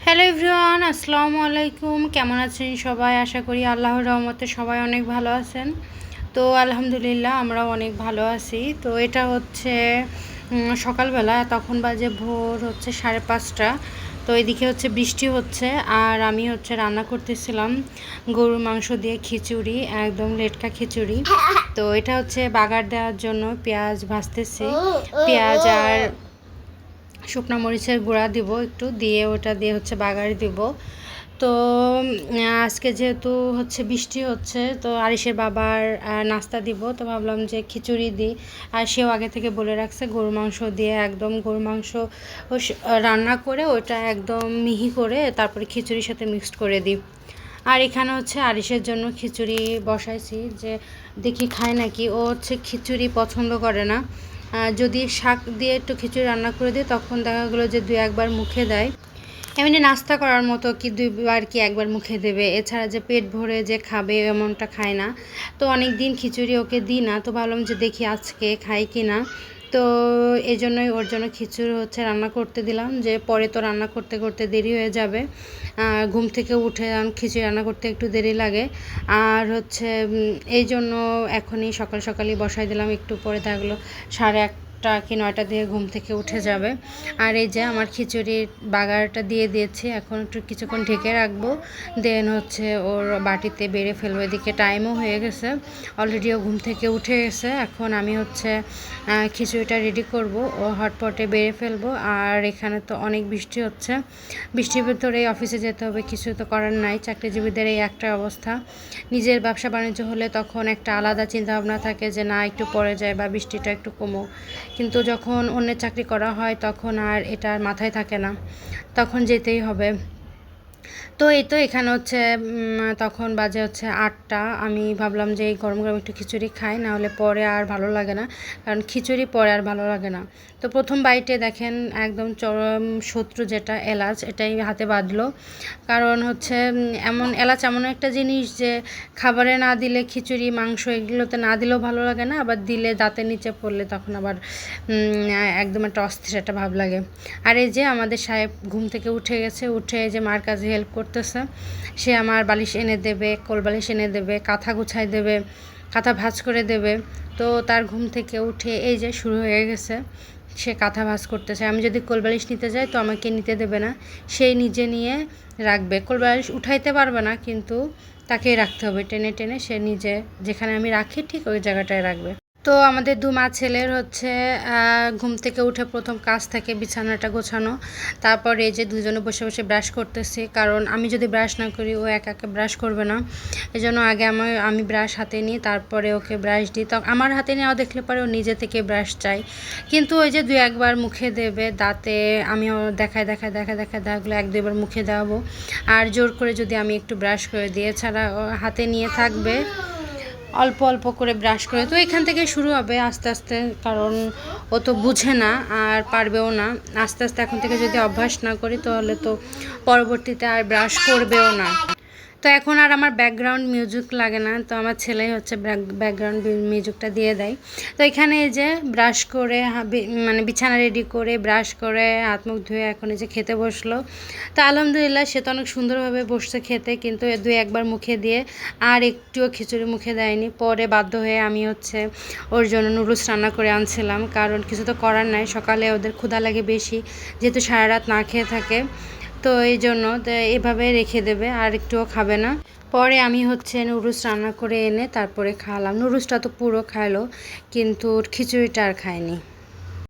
Hello everyone, আসসালামু আলাইকুম। কেমন আছেন সবাই? আশা করি আল্লাহর রহমতে সবাই অনেক ভালো আছেন। তো আলহামদুলিল্লাহ আমরাও অনেক ভালো আছি। তো এটা হচ্ছে সকালবেলা, তখন বাজে ভোর হচ্ছে 5:30। তো এদিকে হচ্ছে বৃষ্টি হচ্ছে, আর আমি হচ্ছে রান্না করতেছিলাম গরুর মাংস দিয়ে খিচুড়ি, একদম লেটকা খিচুড়ি। তো এটা হচ্ছে বাগার দেওয়ার জন্য পেঁয়াজ ভাজতেছি, পেঁয়াজ আর শুকনো মরিচের গুঁড়া দিব একটু, দিয়ে ওটা দিয়ে হচ্ছে বাগার দিব। তো আজকে যেহেতু হচ্ছে বৃষ্টি হচ্ছে, তো আরিশের বাবার নাস্তা দিব, তো ভাবলাম যে খিচুড়ি দিই। আর সেও আগে থেকে বলে রাখছে গরু মাংস দিয়ে, একদম গরু মাংস রান্না করে ওটা একদম মিহি করে তারপরে খিচুড়ির সাথে মিক্সড করে দিই। আর এখানে হচ্ছে আরিশের জন্য খিচুড়ি বসাইছি, যে দেখি খায় নাকি। ও হচ্ছে খিচুড়ি পছন্দ করে না। যদি শাক দিয়ে একটু খিচুড়ি রান্না করে দিই, তখন দেখা গেলো যে 2-1 বার মুখে দেয়। এমনি নাস্তা করার মতো কি 2 বার কি 1 বার মুখে দেবে, এছাড়া যে পেট ভরে যে খাবে এমনটা খায় না। তো অনেক দিন খিচুড়ি ওকে দিই না, তো ভাবলাম যে দেখি আজকে খাই কি না। তো এই জন্যই ওর জন্য খিচুড়ি হচ্ছে রান্না করতে দিলাম, যে পরে তো রান্না করতে করতে দেরি হয়ে যাবে। ঘুম থেকে উঠে খিচুড়ি রান্না করতে একটু দেরি লাগে। আর হচ্ছে এই জন্য এখনই সকাল সকালই বসাই দিলাম, একটু পরে থাকলো 8:30 কি 9টা দিয়ে ঘুম থেকে উঠে যাবে। আর এই যে আমার খিচুড়ির বাগারটা দিয়ে দিয়েছি, এখন একটু কিছুক্ষণ ঢেকে রাখবো, দেন হচ্ছে ওর বাটিতে বেড়ে ফেলবো। এদিকে টাইমও হয়ে গেছে, অলরেডিও ঘুম থেকে উঠে গেছে। এখন আমি হচ্ছে খিচুড়িটা রেডি করব, ও হটপটে বেড়ে ফেলবো। আর এখানে তো অনেক বৃষ্টি হচ্ছে, বৃষ্টির ভিতরে অফিসে যেতে হবে, কিছু তো করার নাই। চাকরিজীবীদের এই একটা অবস্থা। নিজের ব্যবসা বাণিজ্য হলে তখন একটা আলাদা চিন্তাভাবনা থাকে যে না, একটু পরে যায় বা বৃষ্টিটা একটু কমুক। কিন্তু যখন অন্যের চাকরি করা হয় তখন আর এটা মাথায় থাকে না, তখন যেতেই হবে। তো এই তো এখানে হচ্ছে তখন বাজে হচ্ছে 8টা। আমি ভাবলাম যে এই গরম গরম একটু খিচুড়ি খাই, না হলে পরে আর ভালো লাগে না, কারণ খিচুড়ি পরে আর ভালো লাগে না। তো প্রথম বাইটে দেখেন একদম চরম শত্রু যেটা এলাচ, এটাই হাতে বাঁধলো। কারণ হচ্ছে এলাচ এমন একটা জিনিস যে খাবারে না দিলে, খিচুড়ি মাংস এগুলোতে না দিলেও ভালো লাগে না, আবার দিলে দাঁতের নিচে পড়লে তখন আবার একদম একটা অস্থির একটা ভাব লাগে। আর এই যে আমাদের সাহেব ঘুম থেকে উঠে গেছে, উঠে যে মার কাছে হেল্প করতেছে। সে আমার বালিশ এনে দেবে, কোল বালিশ এনে দেবে, কাঁথা গুছাই দেবে, কাঁথা ভাঁজ করে দেবে। তো তার ঘুম থেকে উঠে এই যে শুরু হয়ে গেছে, সে কাঁথা ভাঁজ করতেছে। আমি যদি কোল বালিশ নিতে যাই তো আমাকে নিতে দেবে না, সেই নিজে নিয়ে রাখবে। কোল বালিশ উঠাইতে পারবে না, কিন্তু তাকেই রাখতে হবে টেনে টেনে, সে নিজে যেখানে আমি রাখি ঠিক ওই জায়গাটায় রাখবে। তো আমাদের মা ছেলের হচ্ছে ঘুম থেকে উঠে প্রথম কাজ থাকে বিছানাটা গোছানো। তারপর এই যে দুজনে বসে বসে ব্রাশ করতেছি, কারণ আমি যদি ব্রাশ না করি ও একা একা ব্রাশ করবে না। এই জন্য আগে আমি ব্রাশ হাতে নিই, তারপরে ওকে ব্রাশ দিই। তো আমার হাতে নেওয়া দেখলে পরে ও নিজে থেকে ব্রাশ চাই, কিন্তু ওই যে 2-1 বার মুখে দেবে দাঁতে। আমিও দেখায় দাগগুলো 1-2 বার মুখে দেওয়াবো। আর জোর করে যদি আমি একটু ব্রাশ করে দিয়ে, ছাড়া হাতে নিয়ে থাকবে অল্প অল্প করে ব্রাশ করে। তো এখান থেকে শুরু হবে আস্তে আস্তে, কারণ ও তো বুঝে না আর পারবেও না। আস্তে আস্তে এখন থেকে যদি অভ্যাস না করি, তাহলে তো পরবর্তীতে আর ব্রাশ করবেও না। তো এখন আর আমার ব্যাকগ্রাউন্ড মিউজিক লাগে না, তো আমার ছেলেই হচ্ছে ব্যাকগ্রাউন্ড মিউজিকটা দিয়ে দেয়। তো এখানে এই যে ব্রাশ করে মানে বিছানা রেডি করে ব্রাশ করে হাত মুখ ধুয়ে এখন এই যে খেতে বসলো। তো আলহামদুলিল্লাহ সে তো অনেক সুন্দরভাবে বসছে খেতে, কিন্তু 2-1 বার মুখে দিয়ে আর একটুও খিচুড়ি মুখে দেয়নি। পরে বাধ্য হয়ে আমি হচ্ছে ওর জন্য নুডলস রান্না করে আনছিলাম, কারণ কিছু তো করার নাই, সকালে ওদের ক্ষুধা লাগে বেশি, যেহেতু সারা রাত না খেয়ে থাকে। তো এই জন্য এভাবে রেখে দেবে, আর একটুও খাবে না। পরে আমি হচ্ছে নুডলস রান্না করে এনে তারপরে খাওয়ালাম। নুডলসটা তো পুরো খাইলো, কিন্তু খিচুড়িটা আর খায়নি।